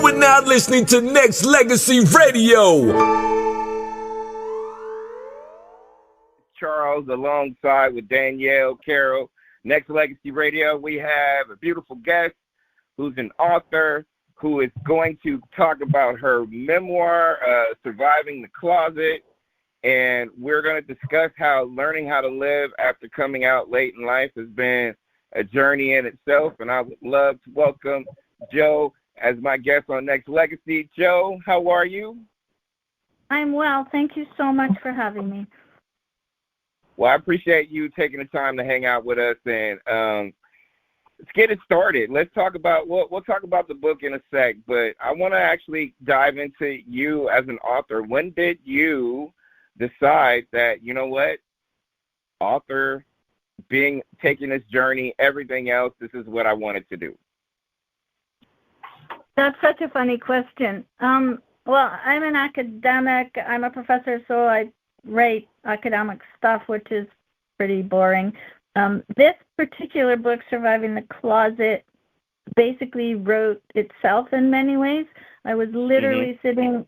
You are now listening to Nexxlegacy Radio. Charles, alongside with Danielle Carroll, Nexxlegacy Radio. We have a beautiful guest who's an author who is going to talk about her memoir, Surviving the Closet, and we're going to discuss how learning how to live after coming out late in life has been a journey in itself, and I would love to welcome Joe as my guest on Nexxlegacy. Joe, how are you? I'm well. Thank you so much for having me. Well, I appreciate you taking the time to hang out with us, and let's get it started. Let's talk about we'll talk about the book in a sec, but I want to actually dive into you as an author. When did you decide that, you know what, author, taking this journey, everything else, this is what I wanted to do? That's such a funny question. Well, I'm an academic. I'm a professor, so I write academic stuff, which is pretty boring. This particular book, Surviving the Closet, basically wrote itself in many ways. I was literally sitting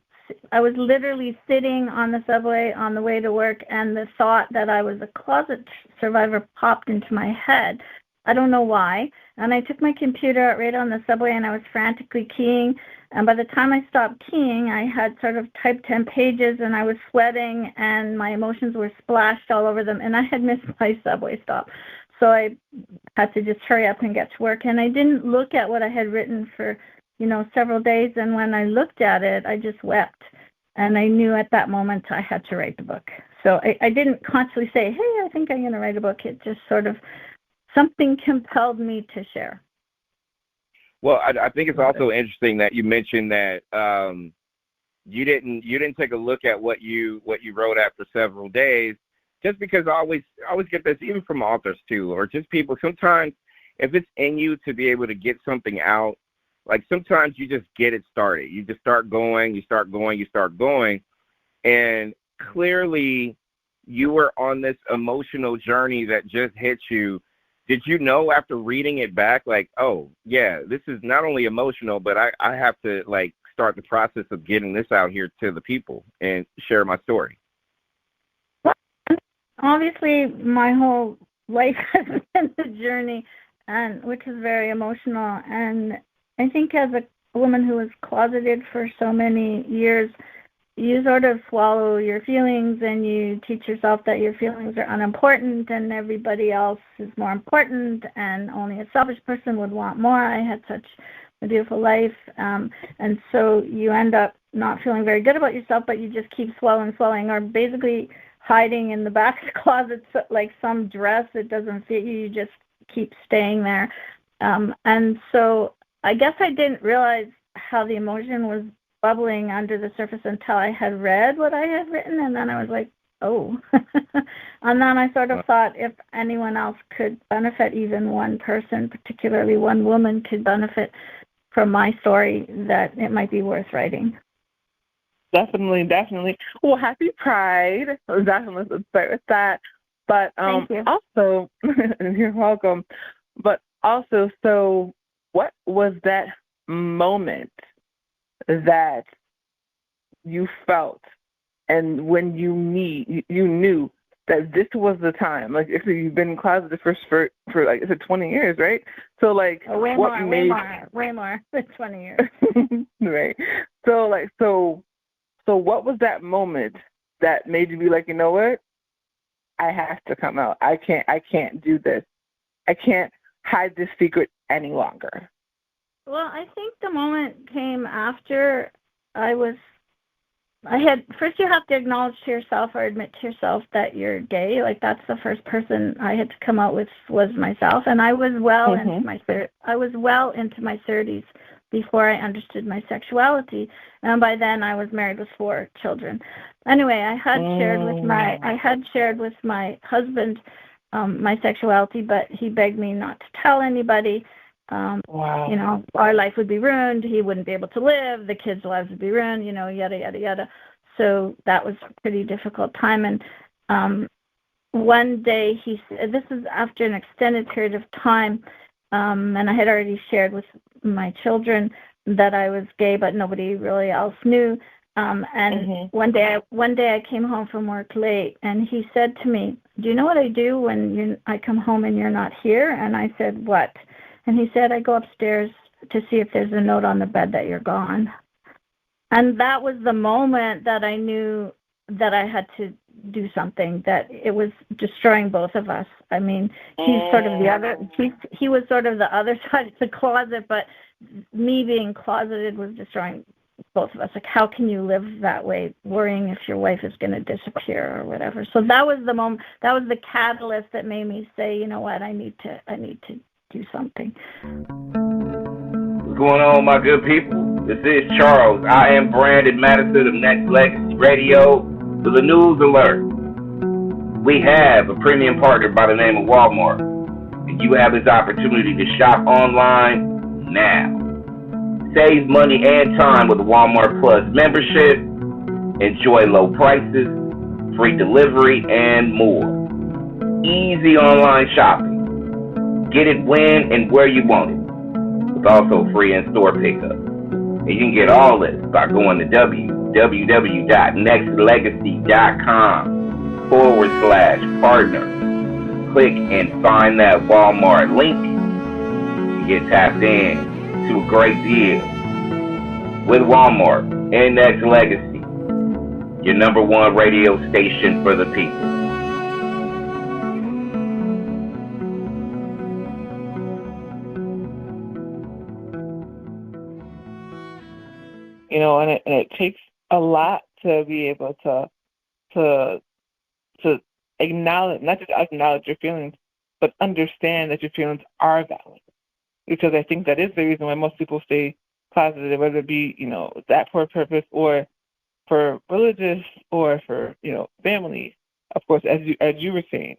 on the subway on the way to work, and the thought that I was a closet survivor popped into my head. I don't know why. And I took my computer out right on the subway, and I was frantically keying. And by the time I stopped keying, I had sort of typed 10 pages, and I was sweating, and my emotions were splashed all over them, and I had missed my subway stop. So I had to just hurry up and get to work. And I didn't look at what I had written for, several days. And when I looked at it, I just wept. And I knew at that moment I had to write the book. So I didn't consciously say, hey, I think I'm going to write a book. It just sort of, something compelled me to share. Well, I think it's also interesting that you mentioned that you didn't take a look at what you wrote after several days, just because I always get this, even from authors too, or just people. Sometimes if it's in you to be able to get something out, like sometimes you just get it started. You just start going, and clearly you were on this emotional journey that just hit you. Did you know after reading it back, like, oh, yeah, this is not only emotional, but I have to, like, start the process of getting this out here to the people and share my story? Obviously, my whole life has been a journey, and which is very emotional. And I think as a woman who was closeted for so many years, you sort of swallow your feelings, and you teach yourself that your feelings are unimportant and everybody else is more important, and only a selfish person would want more. I had such a beautiful life, and so you end up not feeling very good about yourself, but you just keep swallowing, or basically hiding in the back of the closet like some dress that doesn't fit you. You just keep staying there. And so I guess I didn't realize how the emotion was bubbling under the surface until I had read what I had written, and then I was like, oh. And then I sort of thought, if anyone else could benefit, even one person, particularly one woman, could benefit from my story, that it might be worth writing. Definitely. Well, happy Pride. Definitely, let's start with that. But Thank you. Also, you're welcome. But also, so what was that moment that you felt, and when you knew that this was the time? Like, if you've been closeted for like, is it 20 years, right? So like, way more than 20 years. Right. So what was that moment that made you be like, you know what? I have to come out. I can't do this. I can't hide this secret any longer. Well, I think the moment came after first you have to acknowledge to yourself or admit to yourself that you're gay. Like, that's the first person I had to come out with was myself. And I was well into my 30s before I understood my sexuality. And by then I was married with 4 children. Anyway, I had shared with my husband my sexuality, but he begged me not to tell anybody. Wow. Our life would be ruined. He wouldn't be able to live. The kids' lives would be ruined, yada, yada, yada. So that was a pretty difficult time. And one day this is after an extended period of time, and I had already shared with my children. that I was gay, but nobody really else knew. And one day I came home from work late, and he said to me, "Do you know what I do when I come home and you're not here?" And I said, "What?" And he said, "I go upstairs to see if there's a note on the bed that you're gone." And that was the moment that I knew that I had to do something, that it was destroying both of us. I mean, he's sort of the other, he was sort of the other side of the closet, but me being closeted was destroying both of us. Like, how can you live that way, worrying if your wife is going to disappear or whatever? So that was the moment, that was the catalyst that made me say, you know what, I need to do something. What's going on, my good people? This is Charles. I am branded Madison of Nexxlegacy Radio with a news alert. We have a premium partner by the name of Walmart, and you have this opportunity to shop online now. Save money and time with the Walmart Plus membership. Enjoy low prices, free delivery, and more. Easy online shopping. Get it when and where you want it. With also free in-store pickup. And you can get all this by going to www.nexxlegacy.com/partner. Click and find that Walmart link and get tapped in to a great deal with Walmart and Nexxlegacy, your #1 radio station for the people. You know, and it takes a lot to be able to acknowledge, not just acknowledge your feelings, but understand that your feelings are valid. Because I think that is the reason why most people stay closeted, whether it be, you know, that for a purpose or for religious or for, you know, family. Of course, as you were saying,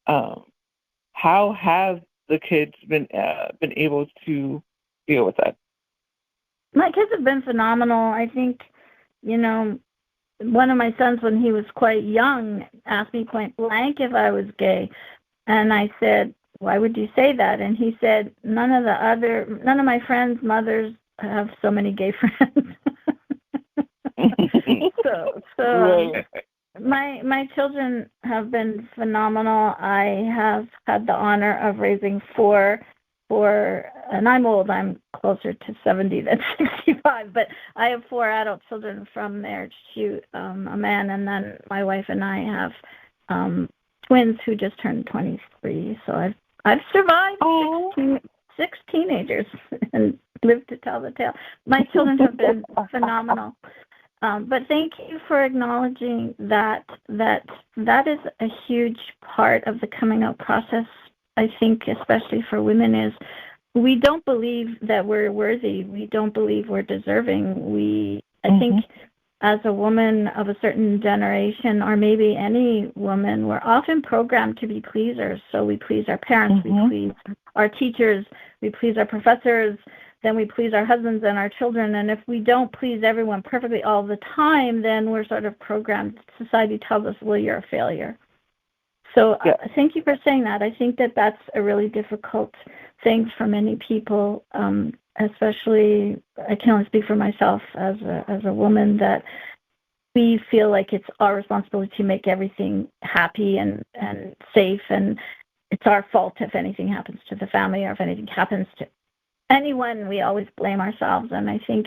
how have the kids been able to deal with that? My kids have been phenomenal. I think, you know, one of my sons, when he was quite young, asked me point blank if I was gay. And I said, "Why would you say that?" And he said, none of my friends' mothers have so many gay friends. so my children have been phenomenal. I have had the honor of raising four, and I'm old, I'm closer to 70 than 65, but I have 4 adult children from there to a man, and then my wife and I have twins who just turned 23. So I've survived 6 teenagers and lived to tell the tale. My children have been phenomenal. But thank you for acknowledging that is a huge part of the coming out process. I think, especially for women, is we don't believe that we're worthy. We don't believe we're deserving. I think as a woman of a certain generation, or maybe any woman, we're often programmed to be pleasers. So we please our parents, we please our teachers, we please our professors, then we please our husbands and our children. And if we don't please everyone perfectly all the time, then we're sort of programmed. Society tells us, well, you're a failure. So thank you for saying that. I think that that's a really difficult thing for many people, especially, I can only speak for myself as a woman, that we feel like it's our responsibility to make everything happy and safe, and it's our fault if anything happens to the family or if anything happens to anyone. We always blame ourselves, and I think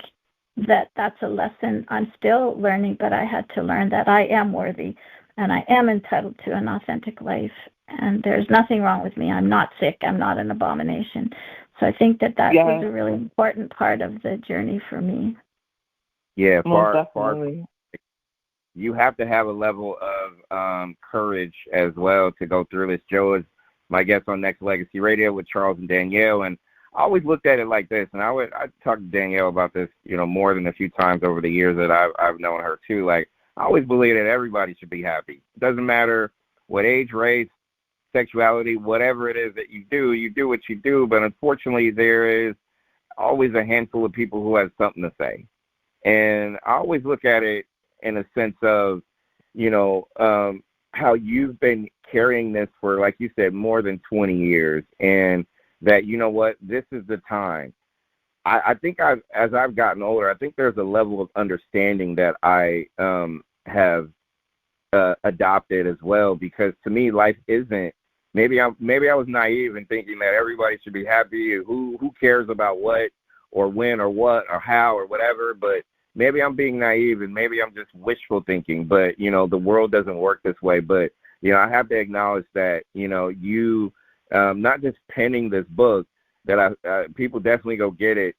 that that's a lesson I'm still learning, but I had to learn that I am worthy and I am entitled to an authentic life, and there's nothing wrong with me. I'm not sick. I'm not an abomination. So I think that was a really important part of the journey for me. Yeah, far. You have to have a level of courage as well to go through this. Joe is my guest on Nexxlegacy Radio with Charles and Danielle, and I always looked at it like this, and I talked to Danielle about this, you know, more than a few times over the years that I've known her too. Like, I always believe that everybody should be happy. It doesn't matter what age, race, sexuality, whatever it is that you do what you do. But unfortunately, there is always a handful of people who have something to say. And I always look at it in a sense of, you know, how you've been carrying this for, like you said, more than 20 years. And that, you know what, this is the time. I think as I've gotten older, I think there's a level of understanding that I have adopted as well, because to me, life isn't. Maybe I was naive in thinking that everybody should be happy. Who cares about what or when or what or how or whatever? But maybe I'm being naive, and maybe I'm just wishful thinking. But the world doesn't work this way. But I have to acknowledge that you not just penning this book, that people definitely go get it.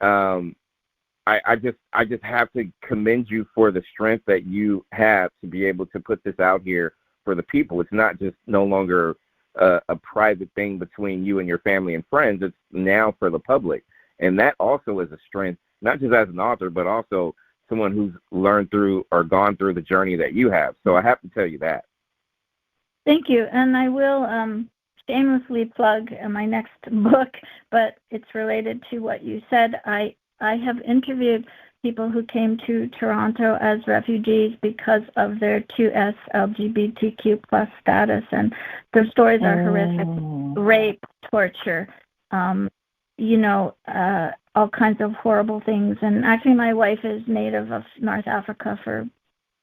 I just have to commend you for the strength that you have to be able to put this out here for the people. It's not just no longer a private thing between you and your family and friends. It's now for the public. And that also is a strength, not just as an author, but also someone who's learned through or gone through the journey that you have. So I have to tell you that. Thank you. And I will shamelessly plug my next book, but it's related to what you said. I have interviewed people who came to Toronto as refugees because of their 2S LGBTQ plus status, and their stories are horrific: rape, torture, all kinds of horrible things. And actually, my wife is native of North Africa,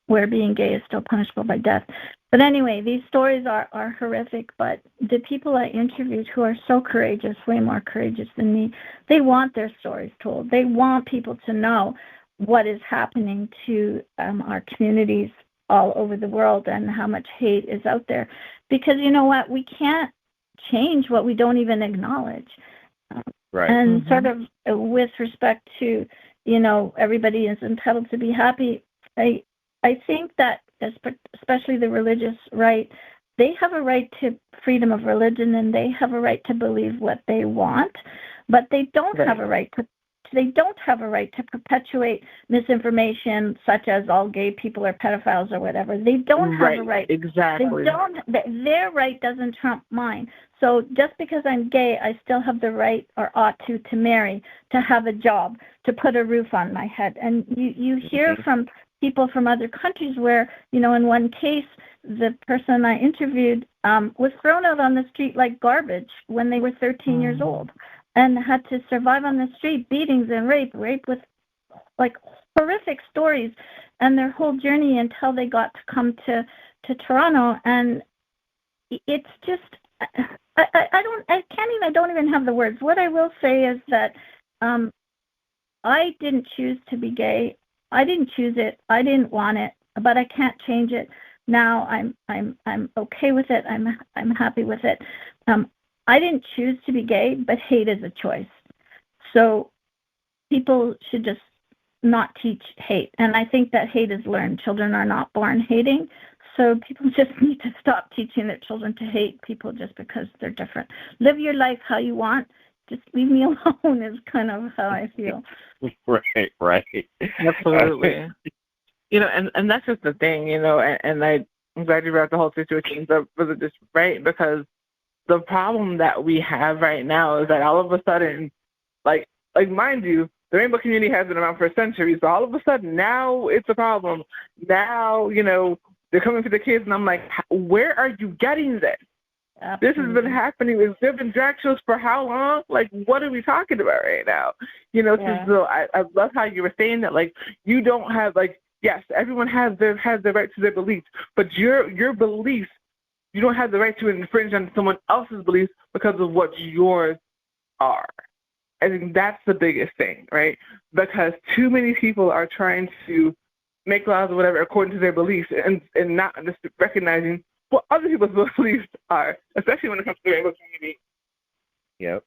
where being gay is still punishable by death. But anyway, these stories are horrific, but the people I interviewed, who are so courageous, way more courageous than me, they want their stories told. They want people to know what is happening to our communities all over the world and how much hate is out there. Because you know what? We can't change what we don't even acknowledge. Right. And sort of with respect to, everybody is entitled to be happy, I think that, especially the religious right, they have a right to freedom of religion, and they have a right to believe what they want, but they don't have a right to. They don't have a right to perpetuate misinformation, such as all gay people are pedophiles or whatever. They don't have a right. Exactly. Their right doesn't trump mine. So just because I'm gay, I still have the right, or ought to marry, to have a job, to put a roof on my head. And you hear from people from other countries where, in one case, the person I interviewed was thrown out on the street like garbage when they were 13 years old, and had to survive on the street, beatings and rape with like horrific stories, and their whole journey until they got to come to Toronto. And it's just, I don't even have the words. What I will say is that I didn't choose to be gay. I didn't choose it. I didn't want it, but I can't change it. Now I'm okay with it. I'm happy with it. I didn't choose to be gay, but hate is a choice. So people should just not teach hate. And I think that hate is learned. Children are not born hating. So people just need to stop teaching their children to hate people just because they're different. Live your life how you want. Just leave me alone is kind of how I feel. Right. Absolutely. And that's just the thing, and I'm glad you brought the whole situation up with this, right? Because the problem that we have right now is that all of a sudden, like mind you, the rainbow community has been around for centuries, but all of a sudden now it's a problem. Now, they're coming for the kids, and I'm like, where are you getting this? Absolutely. This has been happening. There have been drag shows for how long? Like, what are we talking about right now? So I love how you were saying that, like, you don't have, like, yes, everyone has the right to their beliefs, but your beliefs, you don't have the right to infringe on someone else's beliefs because of what yours are. I think that's the biggest thing, right? Because too many people are trying to make laws or whatever according to their beliefs and not just recognizing what other people's beliefs are, especially when it comes to the rainbow community. Yep.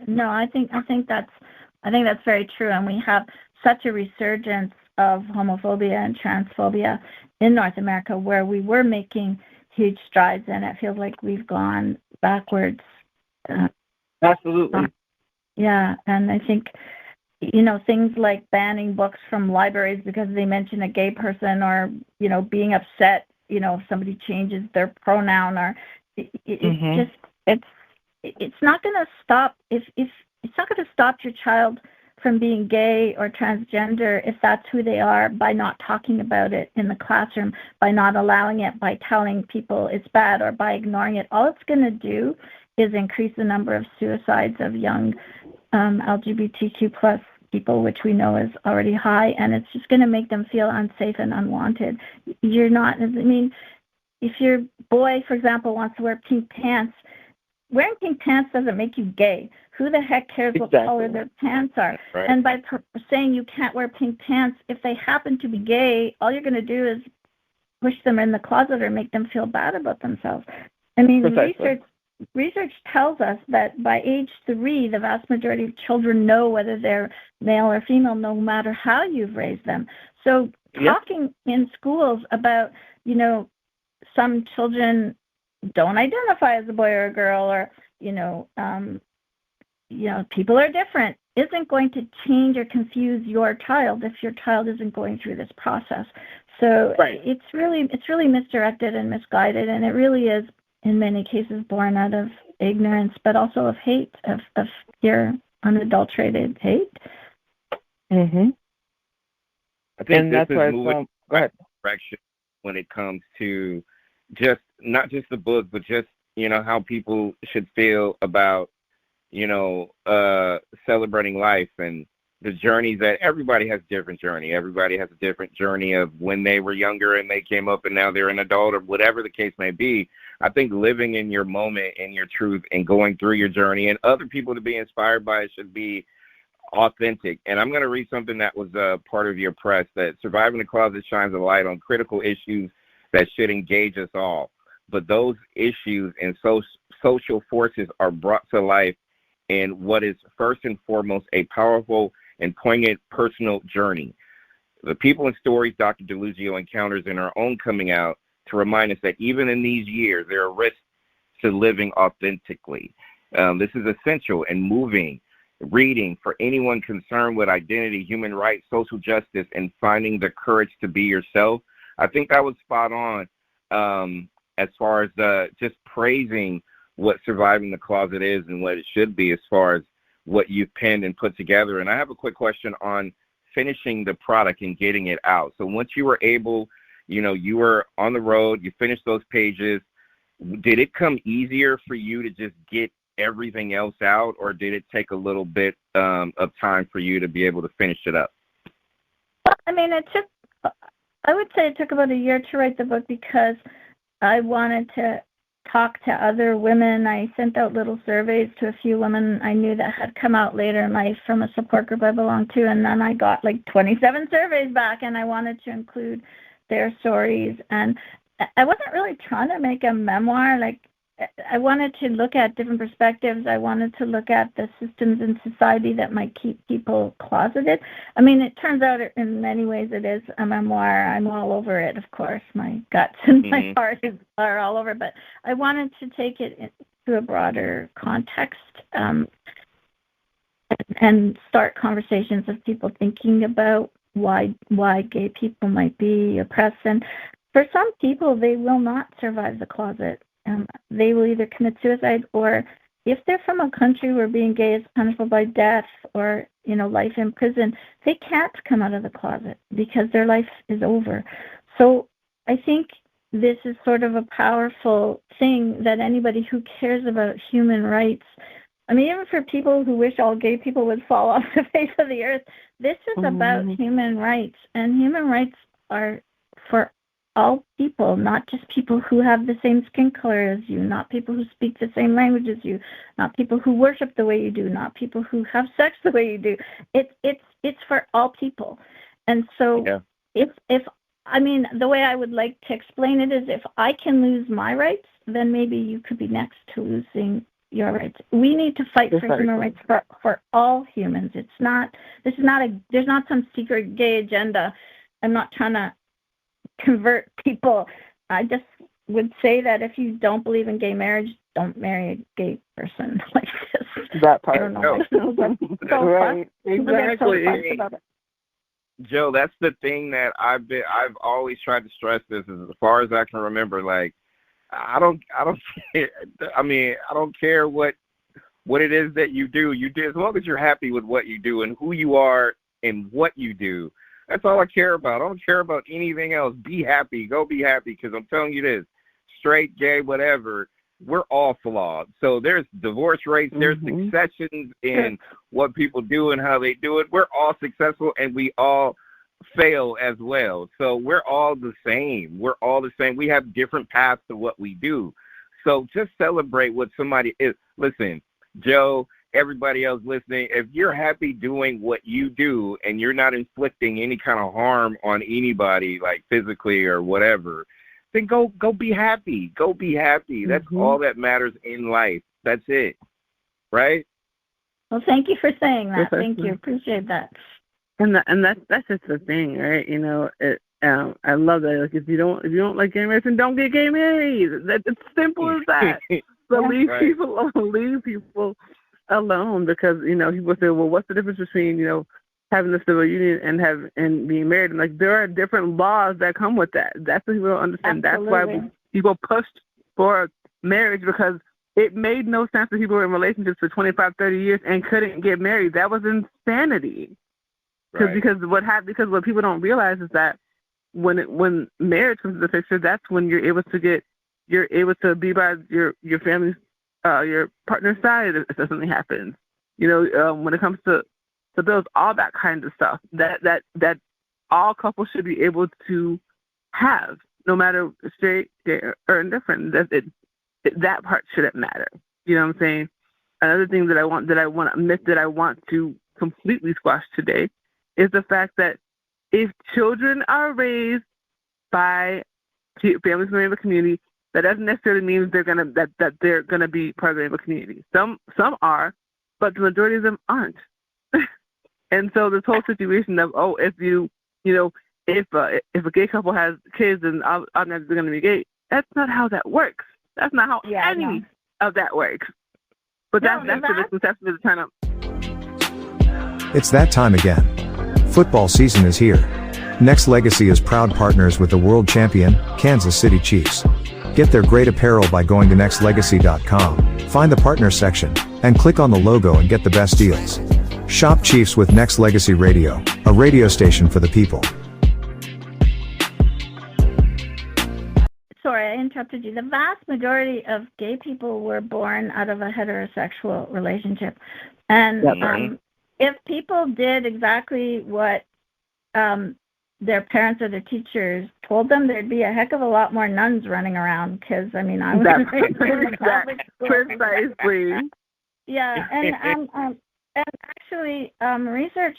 No, I think that's very true, and we have such a resurgence of homophobia and transphobia in North America, where we were making huge strides, and it feels like we've gone backwards. Absolutely. Yeah, and I think, things like banning books from libraries because they mention a gay person, or, being upset, if somebody changes their pronoun, or it's not going to stop, if it's not going to stop your child from being gay or transgender if that's who they are, by not talking about it in the classroom, by not allowing it, by telling people it's bad, or by ignoring it. All it's going to do is increase the number of suicides of young LGBTQ plus people, which we know is already high, and it's just going to make them feel unsafe and unwanted. You're not, I mean, if your boy, for example, wants to wear pink pants, wearing pink pants doesn't make you gay. Who the heck cares what color their pants are? Right. And by saying you can't wear pink pants, if they happen to be gay, all you're going to do is push them in the closet or make them feel bad about themselves. I mean, research tells us that by age 3, the vast majority of children know whether they're male or female, no matter how you've raised them. So talking in schools about, you know, some children don't identify as a boy or a girl, or, people are different, isn't going to change or confuse your child if your child isn't going through this process. So it's really misdirected and misguided, and it really is in many cases born out of ignorance, but also of hate, of pure unadulterated hate. Mm-hmm. I think and this that's is why moving direction when it comes to just not just the book, but just, how people should feel about, celebrating life and the journeys that everybody has a different journey. Everybody has a different journey of when they were younger and they came up and now they're an adult, or whatever the case may be. I think living in your moment, in your truth, and going through your journey, and other people to be inspired by it, should be authentic. And I'm going to read something that was part of your press, that Surviving the Closet shines a light on critical issues that should engage us all. But those issues and social forces are brought to life in what is first and foremost a powerful and poignant personal journey. The people and stories Dr. Deluzio encounters in her own coming out to remind us that even in these years, there are risks to living authentically. This is essential and moving reading for anyone concerned with identity, human rights, social justice, and finding the courage to be yourself. I think that was spot on as far as just praising what Surviving the Closet is and what it should be as far as what you've penned and put together. And I have a quick question on finishing the product and getting it out. So once you were able, you were on the road, you finished those pages, did it come easier for you to just get everything else out, or did it take a little bit of time for you to be able to finish it up? I mean, I would say it took about a year to write the book because I wanted to talk to other women. I sent out little surveys to a few women I knew that had come out later in life from a support group I belonged to, and then I got like 27 surveys back, and I wanted to include their stories. And I wasn't really trying to make a memoir. Like, I wanted to look at different perspectives. I wanted to look at the systems in society that might keep people closeted. I mean, it turns out in many ways it is a memoir. I'm all over it, of course. My guts and my heart are all over it. But I wanted to take it to a broader context and start conversations of people thinking about why gay people might be oppressed. And for some people, they will not survive the closet. They will either commit suicide, or if they're from a country where being gay is punishable by death or, life in prison, they can't come out of the closet because their life is over. So I think this is sort of a powerful thing that anybody who cares about human rights, I mean, even for people who wish all gay people would fall off the face of the earth, this is about human rights, and human rights are for all people, not just people who have the same skin color as you, not people who speak the same language as you, not people who worship the way you do, not people who have sex the way you do. It's for all people. And so if I mean, the way I would like to explain it is, if I can lose my rights, then maybe you could be next to losing your rights. We need to fight for human rights for all humans. There's not some secret gay agenda. I'm not trying to convert people. I just would say that if you don't believe in gay marriage, don't marry a gay person like this. That part. I don't know. Right. Exactly. Joe, that's the thing that I've always tried to stress this, as far as I can remember. Like, I don't care. I mean, I don't care what it is that you do. You do, as long as you're happy with what you do and who you are and what you do. That's all I care about. I don't care about anything else. Be happy. Go be happy, because I'm telling you this, straight, gay, whatever, we're all flawed. So there's divorce rates, there's successions in what people do and how they do it. We're all successful and we all fail as well. So we're all the same. We're all the same. We have different paths to what we do. So just celebrate what somebody is. Listen, Joe, everybody else listening, if you're happy doing what you do and you're not inflicting any kind of harm on anybody, like physically or whatever, then go be happy. Go be happy. That's all that matters in life. That's it. Right? Well, thank you for saying that. Thank you. Appreciate that. And that's just the thing, right? You know, I love that. Like, if you don't like gay marriage, then don't get gay married. That's as simple as that. So leave people alone, because, you know, people say, well, what's the difference between, you know, having a civil union and being married? And like, there are different laws that come with that. That's what people don't understand. Absolutely. That's why people pushed for marriage, because it made no sense that people were in relationships for 25, 30 years and couldn't get married. That was insanity. Right. Because what people don't realize is that when marriage comes into the picture, that's when you're able to be by your family's your partner's side if something happens. You know, when it comes to bills, all that kind of stuff that all couples should be able to have, no matter straight, gay, or indifferent. That part shouldn't matter. You know what I'm saying? Another thing a myth that I want to completely squash today is the fact that if children are raised by families from the rainbow community, that doesn't necessarily mean they're gonna be part of the rainbow community. Some are, but the majority of them aren't. And so this whole situation of, if a gay couple has kids, then automatically they're gonna be gay. That's not how that works. That's not how any of that works. But that's the misconception they're trying to. It's that time again. Football season is here. Nexxlegacy is proud partners with the world champion, Kansas City Chiefs. Get their great apparel by going to nexxlegacy.com, find the partners section, and click on the logo and get the best deals. Shop Chiefs with Nexxlegacy Radio, a radio station for the people. Sorry, I interrupted you. The vast majority of gay people were born out of a heterosexual relationship. And if people did exactly what their parents or their teachers told them, there'd be a heck of a lot more nuns running around, because, I mean, I was raised in Catholic school. Precisely. Yeah, and actually, research,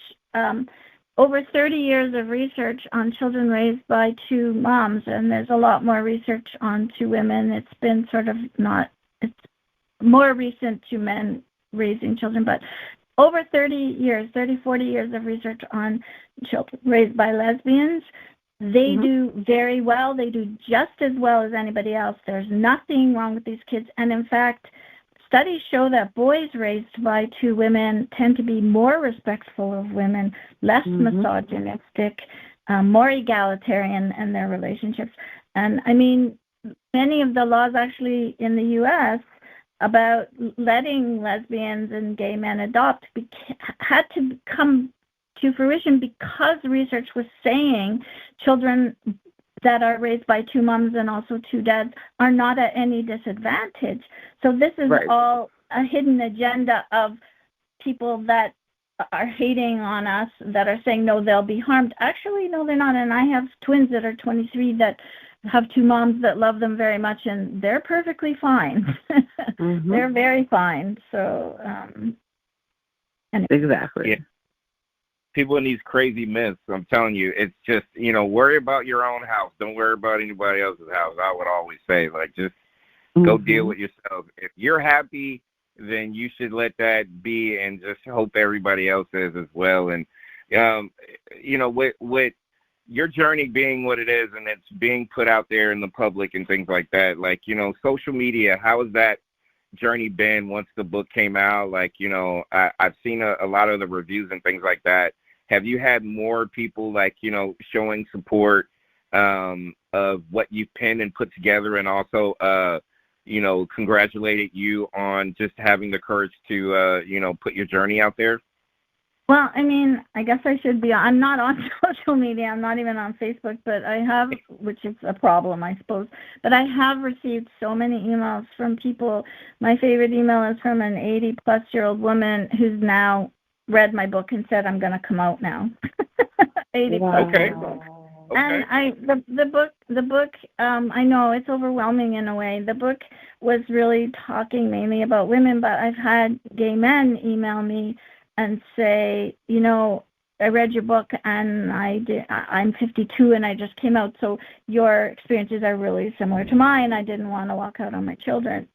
over 30 years of research on children raised by two moms, and there's a lot more research on two women. It's been it's more recent to men raising children, but over 30, 40 years of research on children raised by lesbians. They do very well. They do just as well as anybody else. There's nothing wrong with these kids. And in fact, studies show that boys raised by two women tend to be more respectful of women, less misogynistic, more egalitarian in their relationships. And I mean, many of the laws actually in the U.S. about letting lesbians and gay men adopt had to come to fruition because research was saying children that are raised by two moms and also two dads are not at any disadvantage. So this is all a hidden agenda of people that are hating on us, that are saying, no, they'll be harmed. Actually, no, they're not. And I have twins that are 23 that have two moms that love them very much, and they're perfectly fine. They're very fine. So, anyway. Exactly. Yeah. People in these crazy myths, I'm telling you, it's just, worry about your own house. Don't worry about anybody else's house. I would always say, like, just go deal with yourself. If you're happy, then you should let that be and just hope everybody else is as well. And, with your journey being what it is and it's being put out there in the public and things like that, like, social media, how has that journey been once the book came out? Like, I've seen a lot of the reviews and things like that. Have you had more people, like, showing support of what you've penned and put together, and also, congratulated you on just having the courage to, put your journey out there? Well, I mean, I guess I should be. I'm not on social media. I'm not even on Facebook, but I have, which is a problem, I suppose. But I have received so many emails from people. My favorite email is from an 80-plus-year-old woman who's now read my book and said, "I'm going to come out now." 80 Wow. plus years old. And the book, I know it's overwhelming in a way. The book was really talking mainly about women, but I've had gay men email me and say, you know, I read your book and I'm 52 and I just came out, so your experiences are really similar to mine. I didn't want to walk out on my children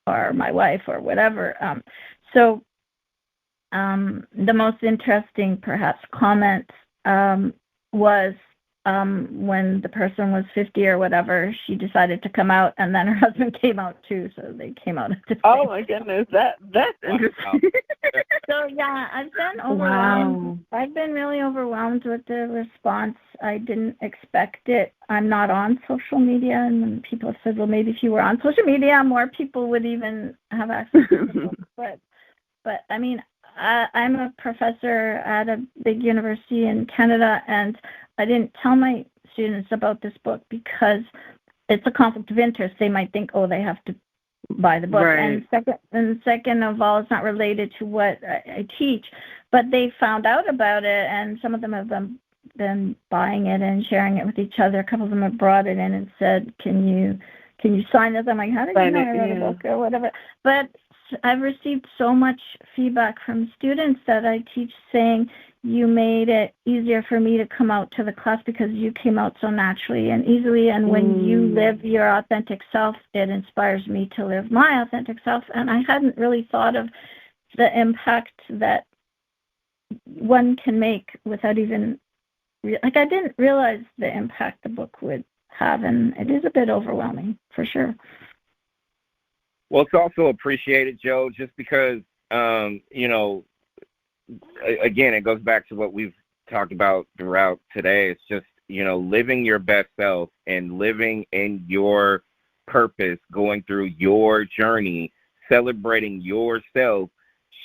or my wife or whatever. So the most interesting, perhaps, comment was when the person was 50 or whatever, she decided to come out, and then her husband came out too, so they came out at the same Oh my goodness, that's interesting. So yeah, I've been overwhelmed. Wow. I've been really overwhelmed with the response. I didn't expect it. I'm not on social media, and people have said, well, maybe if you were on social media, more people would even have access to the book. But I mean, I'm a professor at a big university in Canada, and I didn't tell my students about this book because it's a conflict of interest. They might think, oh, they have to buy the book. Right. And second of all, it's not related to what I teach. But they found out about it, and some of them have been buying it and sharing it with each other. A couple of them have brought it in and said, can you sign this? I'm like, how did you know I read a book or whatever? But I've received so much feedback from students that I teach saying, you made it easier for me to come out to the class because you came out so naturally and easily. And when you live your authentic self, it inspires me to live my authentic self. And I hadn't really thought of the impact that one can make without even, I didn't realize the impact the book would have. And it is a bit overwhelming, for sure. Well, it's also appreciated, Joe, just because, you know, again, it goes back to what we've talked about throughout today. It's just, you know, living your best self and living in your purpose, going through your journey, celebrating yourself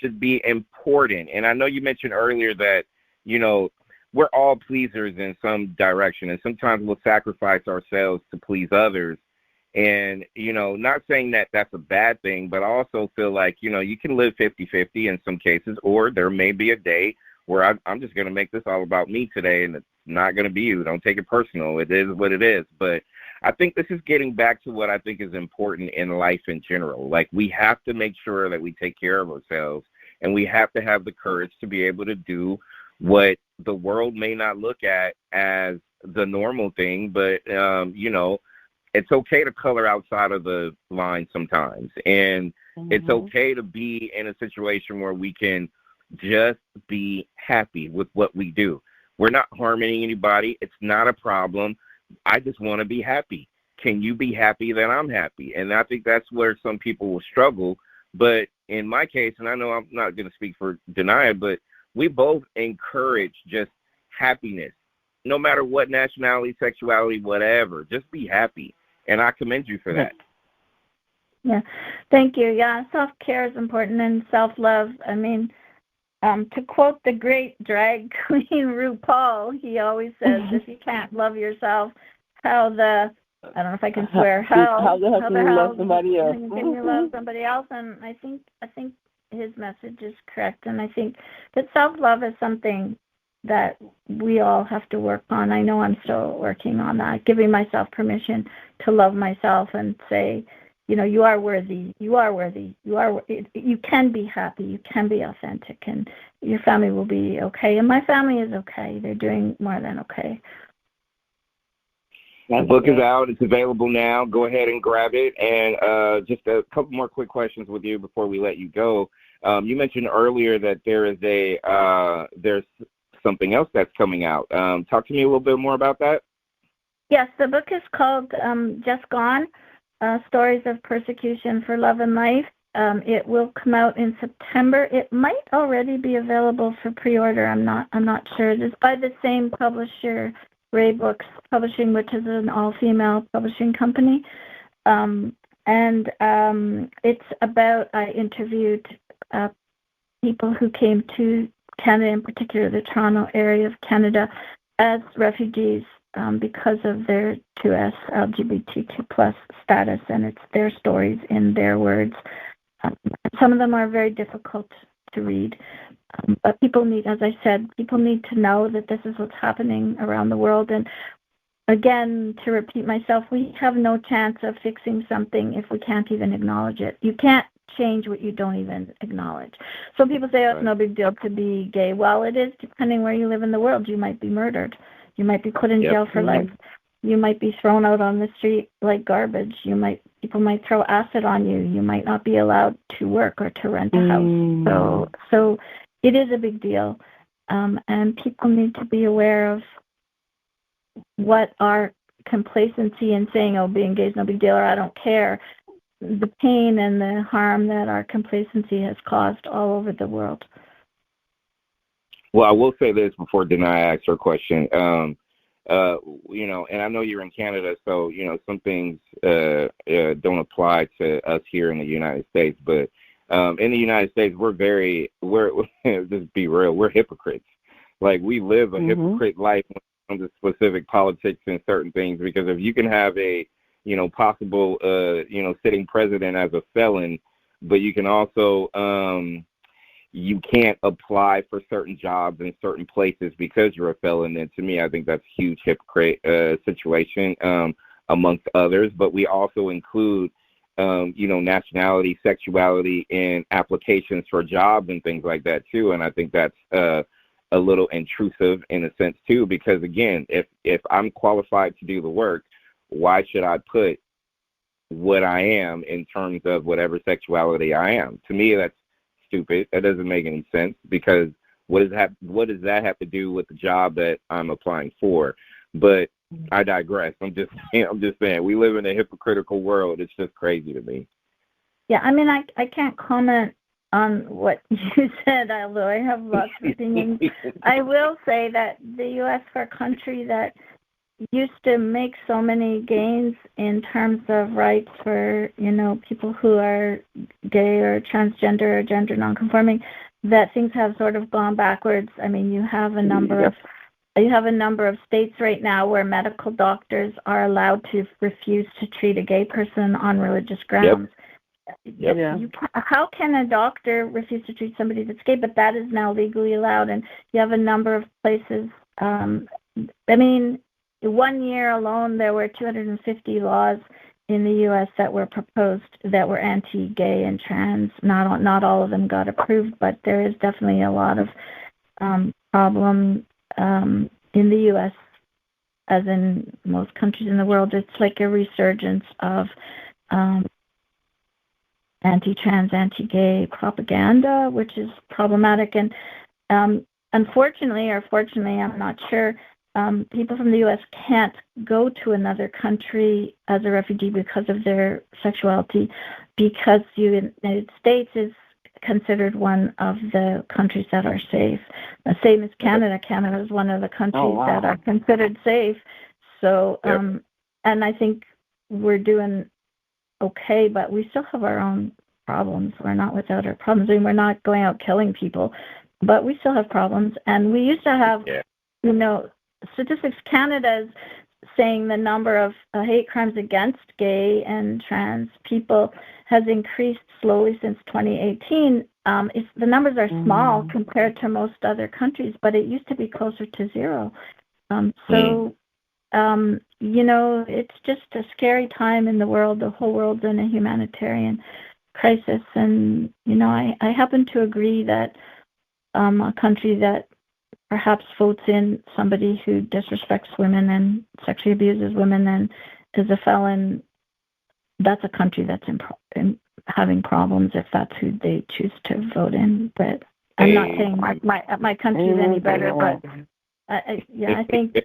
should be important. And I know you mentioned earlier that, you know, we're all pleasers in some direction, and sometimes we'll sacrifice ourselves to please others. And, you know, not saying that that's a bad thing, but I also feel like, you know, you can live 50-50 in some cases, or there may be a day where I'm just going to make this all about me today, and it's not going to be you. Don't take it personal. It is what it is. But I think this is getting back to what I think is important in life in general. Like, we have to make sure that we take care of ourselves, and we have to have the courage to be able to do what the world may not look at as the normal thing, but, you know, it's okay to color outside of the line sometimes. And it's okay to be in a situation where we can just be happy with what we do. We're not harming anybody. It's not a problem. I just want to be happy. Can you be happy that I'm happy? And I think that's where some people will struggle. But in my case, and I know I'm not going to speak for Denia, but we both encourage just happiness, no matter what nationality, sexuality, whatever. Just be happy. And I commend you for that. Yeah, thank you. Yeah, self-care is important, and self-love. I mean, to quote the great drag queen RuPaul, he always says, if you can't love yourself, I don't know if I can swear, how the hell can you love somebody else? Can you love somebody else? And I think his message is correct, and I think that self-love is something that we all have to work on. I know I'm still working on that, giving myself permission to love myself and say, you know, you are worthy, you can be happy, you can be authentic, and your family will be okay. And my family is okay. They're doing more than okay. The book is out. It's available now. Go ahead and grab it. And just a couple more quick questions with you before we let you go. You mentioned earlier that there's something else that's coming out. Talk to me a little bit more about that. Yes, the book is called Just Gone, Stories of Persecution for Love and Life. It will come out in September. It might already be available for pre-order. I'm not sure. It's by the same publisher, Ray Books Publishing, which is an all-female publishing company. And it's about, I interviewed people who came to Canada, in particular the Toronto area of Canada, as refugees because of their 2S LGBTQ plus status, and it's their stories in their words. Some of them are very difficult to read, but people need, as I said, people need to know that this is what's happening around the world. And again, to repeat myself, we have no chance of fixing something if we can't even acknowledge it. You can't change what you don't even acknowledge. So people say, oh, it's no big deal to be gay. Well, it is, depending where you live in the world. You might be murdered. You might be put in jail for life. You might be thrown out on the street like garbage. People might throw acid on you. You might not be allowed to work or to rent a house. So it is a big deal, and people need to be aware of what our complacency in saying, "Oh, being gay is no big deal," or "I don't care," the pain and the harm that our complacency has caused all over the world. Well, I will say this before Denai asks her question. And I know you're in Canada, so, some things don't apply to us here in the United States. But in the United States, we're just be real, we're hypocrites. Like, we live a hypocrite life when it comes to specific politics and certain things, because if you can have a, possible, sitting president as a felon, but you can also, you can't apply for certain jobs in certain places because you're a felon. And to me, I think that's a huge hypocrite situation amongst others. But we also include, nationality, sexuality in applications for jobs and things like that too. And I think that's a little intrusive in a sense too, because again, if I'm qualified to do the work, why should I put what I am in terms of whatever sexuality I am? To me, that's stupid. That doesn't make any sense, because what does that have to do with the job that I'm applying for? But I digress. I'm just saying we live in a hypocritical world. It's just crazy to me. Yeah, I mean, I can't comment on what you said, although I have lots of opinions. I will say that the U.S., for a country that used to make so many gains in terms of rights for, people who are gay or transgender or gender nonconforming, that things have sort of gone backwards. I mean, you have a number of states right now where medical doctors are allowed to refuse to treat a gay person on religious grounds. How can a doctor refuse to treat somebody that's gay? But that is now legally allowed, and you have a number of places. I mean, 1 year alone, there were 250 laws in the U.S. that were proposed that were anti-gay and trans. Not all of them got approved, but there is definitely a lot of problem in the U.S., as in most countries in the world. It's like a resurgence of anti-trans, anti-gay propaganda, which is problematic. And unfortunately, or fortunately, I'm not sure, people from the U.S. can't go to another country as a refugee because of their sexuality, because the United States is considered one of the countries that are safe. The same as Canada. Canada is one of the countries that are considered safe. So, and I think we're doing okay, but we still have our own problems. We're not without our problems. I mean, we're not going out killing people, but we still have problems. And we used to have, Statistics Canada is saying the number of hate crimes against gay and trans people has increased slowly since 2018. The numbers are small compared to most other countries, but it used to be closer to zero. It's just a scary time in the world. The whole world's in a humanitarian crisis. And, I happen to agree that a country that perhaps votes in somebody who disrespects women and sexually abuses women and is a felon, that's a country that's having problems if that's who they choose to vote in. But I'm not saying my country is any better, but I think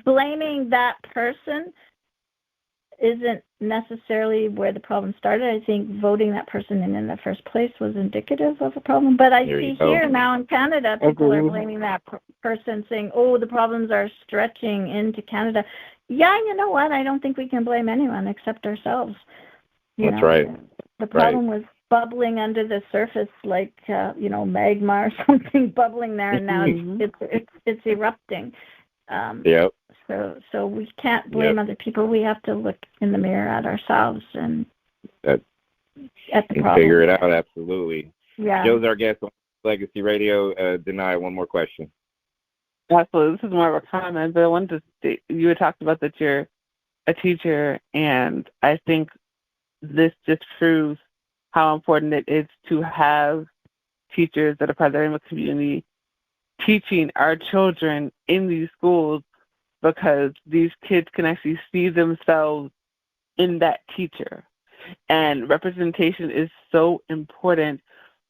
blaming that person isn't necessarily where the problem started. I think voting that person in the first place was indicative of a problem. But I see here now in Canada, people are blaming that person, saying, oh, the problems are stretching into Canada. Yeah, you know what? I don't think we can blame anyone except ourselves. That's right. The problem was bubbling under the surface, like magma or something bubbling there, and now it's erupting. Yep. So we can't blame other people. We have to look in the mirror at ourselves and at the problem. Figure it out. Absolutely. Yeah. Joe's our guest on Legacy Radio. Denai, one more question. Absolutely. This is more of a comment, but I wanted to state, you had talked about that you're a teacher, and I think this just proves how important it is to have teachers that are part of the community teaching our children in these schools, because these kids can actually see themselves in that teacher. And representation is so important,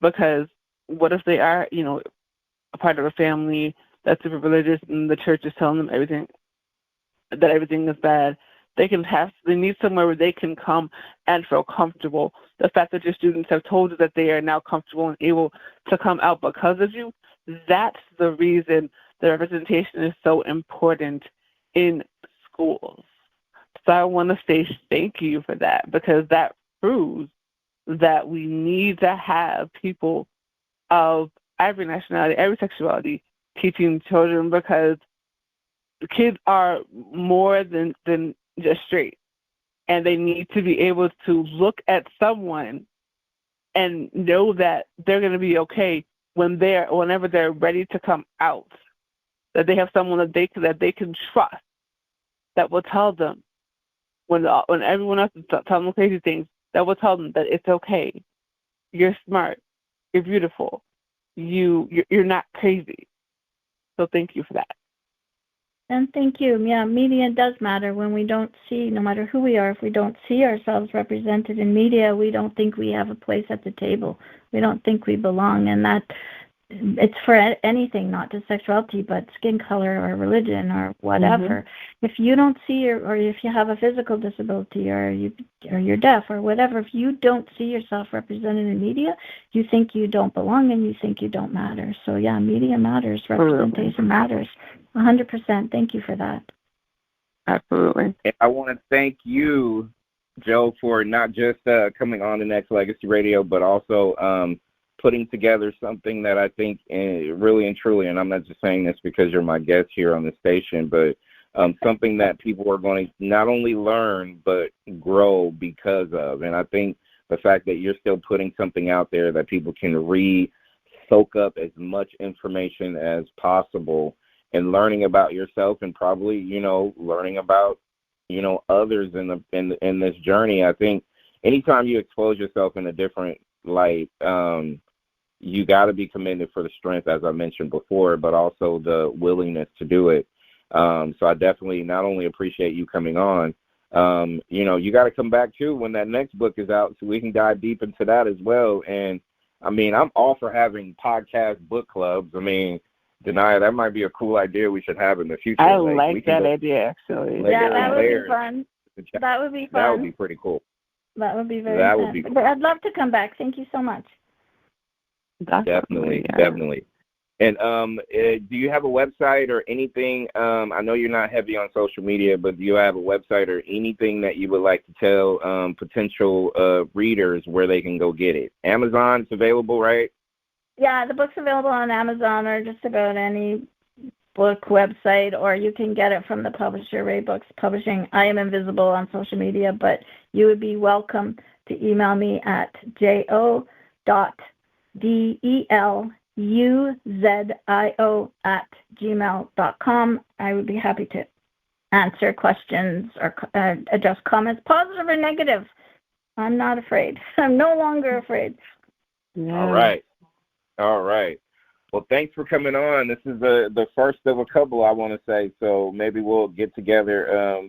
because what if they are, a part of a family that's super religious and the church is telling them everything is bad? They need somewhere where they can come and feel comfortable. The fact that your students have told you that they are now comfortable and able to come out because of you, that's the reason the representation is so important in schools. So I want to say thank you for that, because that proves that we need to have people of every nationality, every sexuality teaching children, because kids are more than just straight, and they need to be able to look at someone and know that they're going to be okay whenever they're ready to come out, that they have someone that they can trust, that will tell them when everyone else is telling them crazy things, that will tell them that it's okay, you're smart, you're beautiful, you're not crazy. So thank you for that. And thank you. Yeah, media does matter. When we don't see, no matter who we are, if we don't see ourselves represented in media, we don't think we have a place at the table. We don't think we belong. And that it's for anything, not just sexuality, but skin color or religion or whatever. If you don't see or if you have a physical disability or you're deaf or whatever, if you don't see yourself represented in media, you think you don't belong and you think you don't matter. So yeah, media matters, representation matters. 100%. Thank you for that. Absolutely. And I want to thank you, Joe, for not just coming on the Nexxlegacy Radio, but also putting together something that I think really and truly, and I'm not just saying this because you're my guest here on the station, but something that people are going to not only learn but grow because of. And I think the fact that you're still putting something out there that people can read, soak up as much information as possible, and learning about yourself and probably, learning about, others in this journey. I think anytime you expose yourself in a different light, you got to be commended for the strength, as I mentioned before, but also the willingness to do it. So I definitely not only appreciate you coming on, you got to come back too when that next book is out so we can dive deep into that as well. And I mean, I'm all for having podcast book clubs. I mean, Denai, that might be a cool idea we should have in the future. I like that idea, actually. Yeah, that would be fun. That would be fun. That would be pretty cool. That would be very fun. Cool. But I'd love to come back. Thank you so much. Definitely. And do you have a website or anything? I know you're not heavy on social media, but do you have a website or anything that you would like to tell potential readers where they can go get it? Amazon's available, right? Yeah, the book's available on Amazon or just about any book website, or you can get it from the publisher, Ray Books Publishing. I am invisible on social media, but you would be welcome to email me at jo.deluzio@gmail.com. I would be happy to answer questions or address comments, positive or negative. I'm not afraid. I'm no longer afraid. Yeah. All right. Well, thanks for coming on. This is the first of a couple, I want to say. So maybe we'll get together,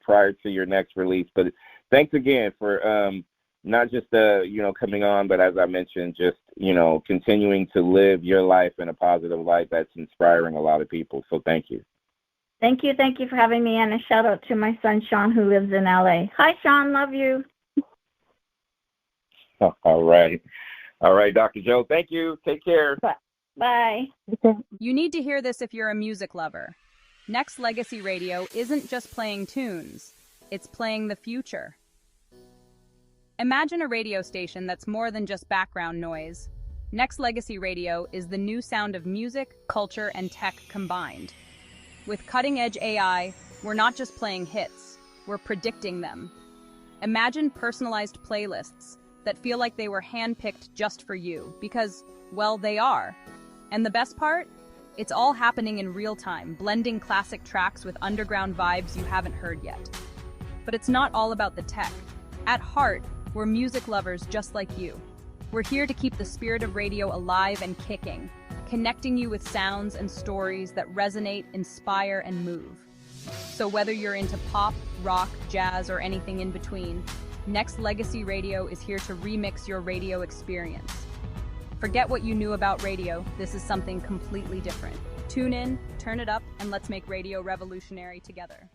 prior to your next release. But thanks again for not just, coming on, but as I mentioned, just, continuing to live your life in a positive light that's inspiring a lot of people. So thank you. Thank you. Thank you for having me. And a shout out to my son, Sean, who lives in LA. Hi, Sean. Love you. All right. All right, Dr. Joe. Thank you. Take care. Bye. You need to hear this if you're a music lover. Nexxlegacy Radio isn't just playing tunes. It's playing the future. Imagine a radio station that's more than just background noise. Nexxlegacy Radio is the new sound of music, culture, and tech combined. With cutting-edge AI, we're not just playing hits, we're predicting them. Imagine personalized playlists that feel like they were handpicked just for you, because, well, they are. And the best part? It's all happening in real time, blending classic tracks with underground vibes you haven't heard yet. But it's not all about the tech. At heart, we're music lovers just like you. We're here to keep the spirit of radio alive and kicking, connecting you with sounds and stories that resonate, inspire, and move. So whether you're into pop, rock, jazz, or anything in between, Nexxlegacy Radio is here to remix your radio experience. Forget what you knew about radio, this is something completely different. Tune in, turn it up, and let's make radio revolutionary together.